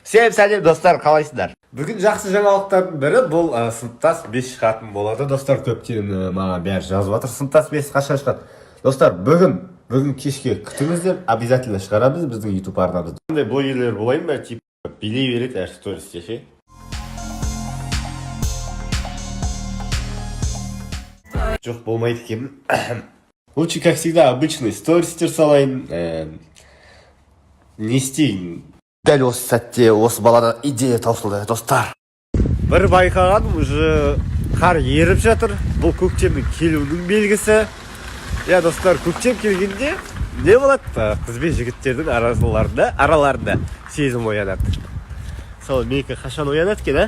Сәлем достар, қалайсыздар? Бүгін жақсы жаңалықтардың бірі бұл сыныптас 5 шығатын болады. Достар, көптен маған бәрі жазып жатыр. Сыныптас 5 қашан шығады? Достар, бүгін кешке күтіңіздер, обязательно шығарамыз біздің YouTube арнамызда. Қандай блогерлер болайын ба, типа билей береді әр стористе ше. Жоқ, болмайды екен. Лучше, как всегда, обычный стористер салайын. Не істейін. Дәл осы сәтте осы баладан идея таусылды, достар. Бір байқағаным, уже қар еріп жатыр. Бұл көктемнің келуінің белгісі. Я, достар, көктем келгенде не болады? Қыз бен жігіттердің араларында сезім оянады. Сол менікі қашан оянады екен,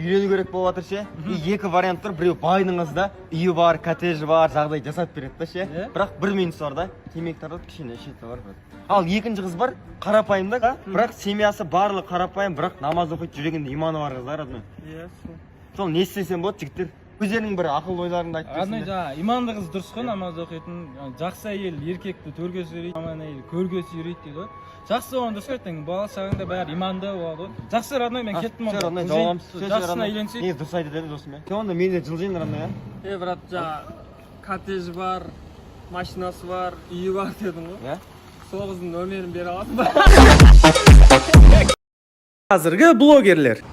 үйрену керек болып жатыр ше. Екі вариант тұр, біреу байдың қызы, үйі бар, коттеджі бар, жағдай жасап береді да ше. Бірақ бір минус бар да, темекі тартады, кішкене ішеді бар. Ал екінші қыз бар, қарапайым да, бірақ семьясы барлығы қарапайым, бірақ намаз оқиды, жүрегінде иманы бар қыздар одной. Сол не істесем болады, жігіттер? Өздерінің бір ақыл ойларыңды айтып берсін. Жаңа иманды қыз дұрыс қой, намаз оқитын, жақсы әйел еркекті төрге сүйрейді, жаман әйел көрге сүйрейді дейді. Жақсы оған дұрыс айтты, бала шағыңда бәрі иманды болады. Жақсы, родной, мен кеттім онда. Родной, жауабымсыз. Жақсысына үйленсек. Не, дұрыс айтты деді досым. Онда мен де жылжиын, родной, брат, жаңа коттеджі бар, машинасы бар, үйі бар дедің ғой. Сол қыздың нөмерін бере аласың ба? Қазіргі блогерлер.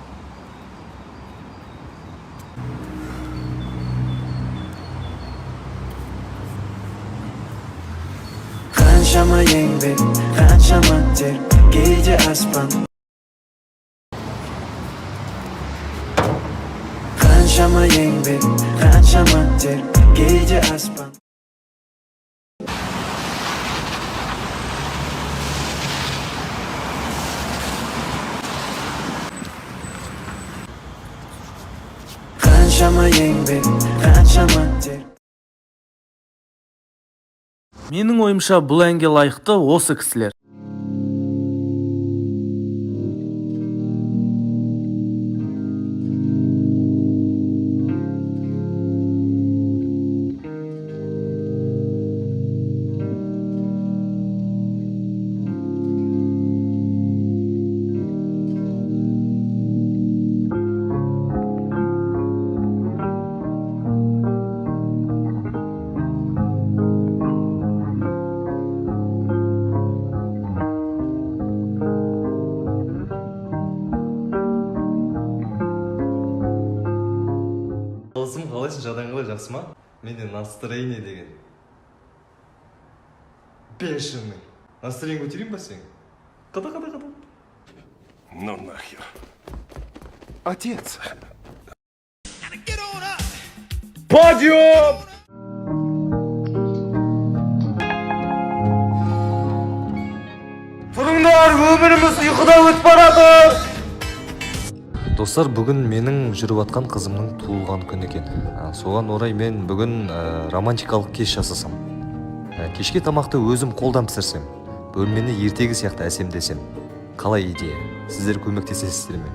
Қаншама еңбек, қаншама тер, кейде аспан. Қаншама еңбек, қаншама тер, кейде аспан. Қаншама еңбек, қаншама тер. Менің ойымша бұл әнге лайықты осы кісілер. Досым, қалайсың, жағдайың қалай, жақсы ма? Менде настроение деген бешеный. Настроение көтерейін ба сен? Қада. Ну нахер. Отец. Подиум! Тұрыңдар, өміріміз ұйқыда өтіп барады! Достар, бүгін менің жүріп атқан қызымның туылған күні екен. Соған орай мен бүгін романтикалық кеш жасасам. Кешке тамақты өзім қолдан пісірсем, бөлмені ертегі сияқты әсемдесем. Қалай идея? Сіздер көмектесесіздер ме?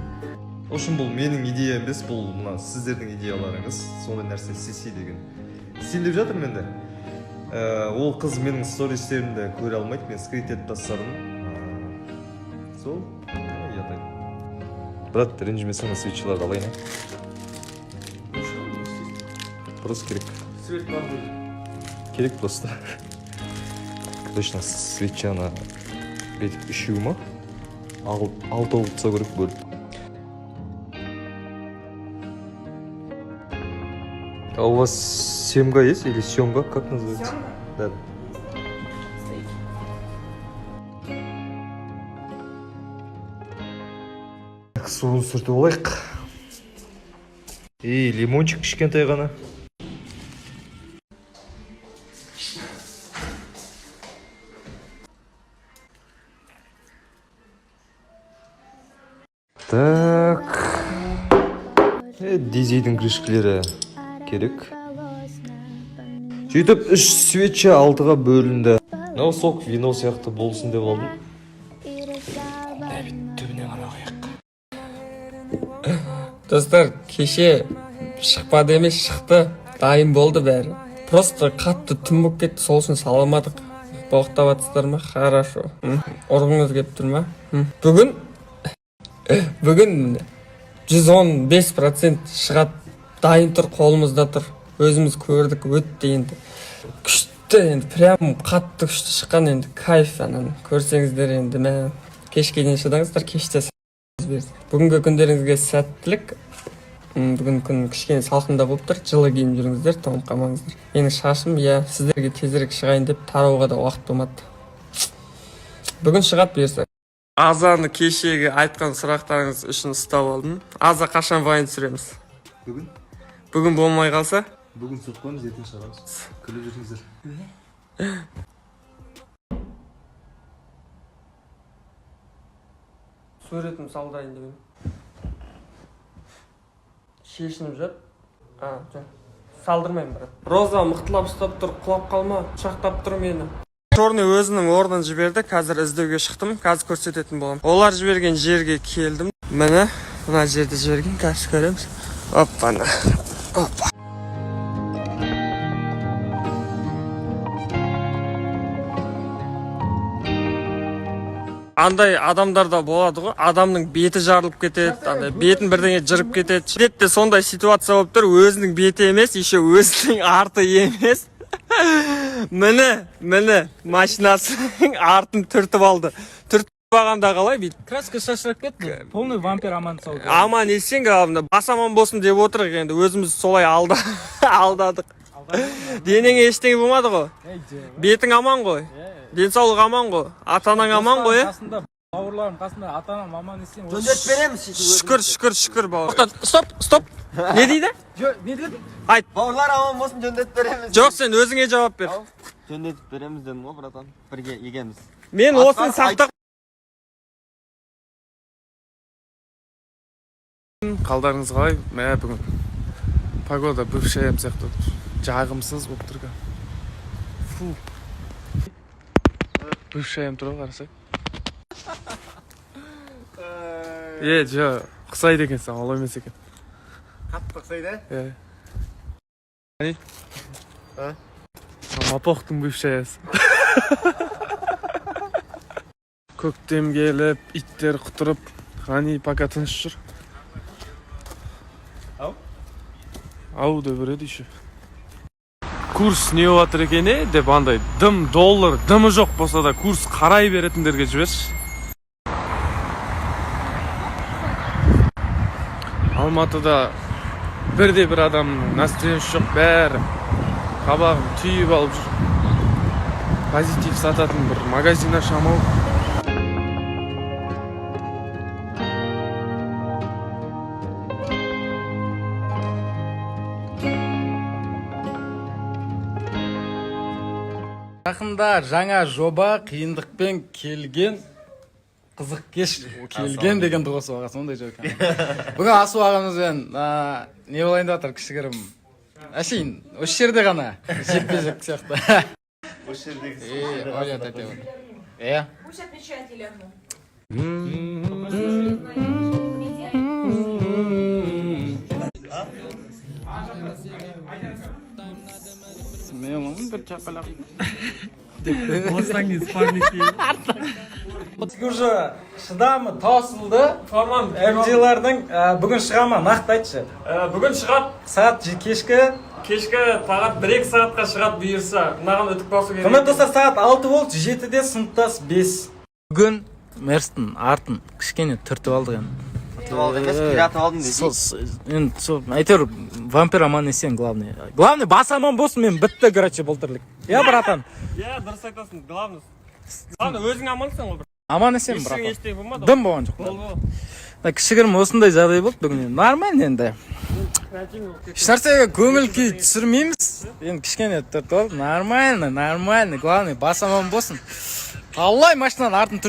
Ошын бұл менің идея емес, бұл сіздердің идеяларыңыз. Сондай нәрсе істесе деген. Істейін деп жатыр менде. Ол қыз менің стористерімді көре алмайды, мен скрит етіп тастадым. Сол, ятайын. Брат, ренжімесің, свечиларды алайын. Просто керек. Свет бар дейді. Керек просто. Точно свечаны бетіп үшеу ма? Алты олғытса көріп бөліп. А у вас семга есть или семга? Как называется? Семга? Да. суын сүртіп алайық. Лимончик кішкентай ғана. Так. Дизейдің крышкілері керек. Сөйтіп 3 свеча 6-ға бөлінді. Мынау сок вино сияқты болсын деп алдым. Түбіне қарайық. Достар, кеше шықпады емес, шықты. Дайын болды бәрі. Просто қатты түн болып кетті, сол үшін саламадық. Боқтап атыстар ма? Хорошо. Ұрғыңыз кеп тұр ма? Бүгін 115% шығат, дайын тұр, қолымызда тұр. Өзіміз көрдік, өтті енді. Күшті енді, прям қатты күшті шыққан енді, кайф анан. Көрсеңіздер енді, кешке дейін шыдаңыздар, кеште берді. Бүгінгі күндеріңізге сәттілік. Бүгін күн кішкене салқында болып тұр, жылы киініп жүріңіздер, тоңып қалмаңыздар. Менің шашым, сіздерге тезірек шығайын деп тарауға да уақыт болмады. Бүгін шығат берсі. Азаны кешегі айтқан сұрақтарыңыз үшін ұстап алдым. Аза қашан вайн түсіреміз? Бүгін болмай қалса? Бүгін сұқпаңыз, ертең шығарамыз. Күліп жүріңіздер. Суретім салдайын деп. Шешініп жүр. Салдырмайын брат. Роза мықтылап ұстап тұр, құлап қалма, құшақтап тұр мені. Черный өзінің орнын жіберді, қазір іздеуге шықтым, қазір көрсететін болам. Олар жіберген жерге келдім. Міне, мына жерде жіберген, қазір көреміз. Оппана. Оппа. Андай адамдарда болады ғой, адамның беті жарылып кетеді, андай бетін бірдеңе жырып кетеді. Шыдетте сондай ситуация болып тұр, өзінің беті емес, еще өзінің арты емес. Міне, машинасының артын түртіп алды. Түртіп алғанда қалай бейді? Краска шашырап кетті. Полный вампир аман сау. Аман есен қалымда, бас аман болсын деп отырық енді, өзіміз солай алдадық. Денеңе ештеңе болмады ғой. Бетің аман ғой. Денсаулық аман ғой. Атанаң аман ғой. Қасында бауырларым қасында атанам аман есен. Жөндет береміз. Шүкір бауыр. Стоп. Не дейді? Не деді? Айт. Бауырлар аман болсын, жөндет береміз. Жоқ, сен өзіңе жауап бер. Жөндетіп береміз дедім ғой, братан. Бірге егеміз. Мен осыны сақтап. Қалдарыңыз қалай? Бүгін погода бывшая сияқты жағымсыз болып тұр. Фу. Бывшая тұр қарасай. Жо, қысайды екен сен, ол емес екен. Қатты қысайды? Мапоқтың бывшаясы. Көктем келіп, иттер құтырып, ғани пока тыныш жүр. Ау деп өреді еще. Курс не отыр екен деп андай доллар дымы жоқ болса да курс қарай беретіндерге жіберші. Алматыда бірде бір адамның настроенші жоқ, бәрі қабағын түйіп алып жүр. Позитив сататын бір магазин ашамау. Жақында жаңа жоба қиындықпен келген қызық кеш келген деген дұрыс оға сондай жоқ. Бүгін Асу ағамызбен не болайын деп жатыр кішігірім. Әшейін, осы жерде ғана жекпе-жек сияқты. Осы жердегі Оля тәтеуін. Пусть отвечает Елена. Bir çapalak. Olsanız pamiki. Уже шыдамы таусылды. Формам. MG-лардың бүгін шыға ма? Нақты айтшы. Бүгін шығат. Сағат кешкі Тағат 1-2 сағатқа шығат бұйырса. Мынаған өтіп қалсы керек. Құрметті достар, сағат 6 болды, 7-де сыныптас 5. Бүгін Мерстің артын кішкене түртіп алдық енді. Түртіп алдық емес, пиратып алдым дейді. Әйтеуір вампир аман есен главный. Главный бас аман болсын, мен бітті, короче, бұл тірлік. Я, братан. Дұрыс айтасың, главный өзің амансың ғой. аман есен бірақ дым болған жоқ кішігірім осындай жағдай болды бүгін нормально енді ешнәрсеге көңіл күй түсірмейміз енді кішкене нормально главное бас аман болсын аллай машинаның артын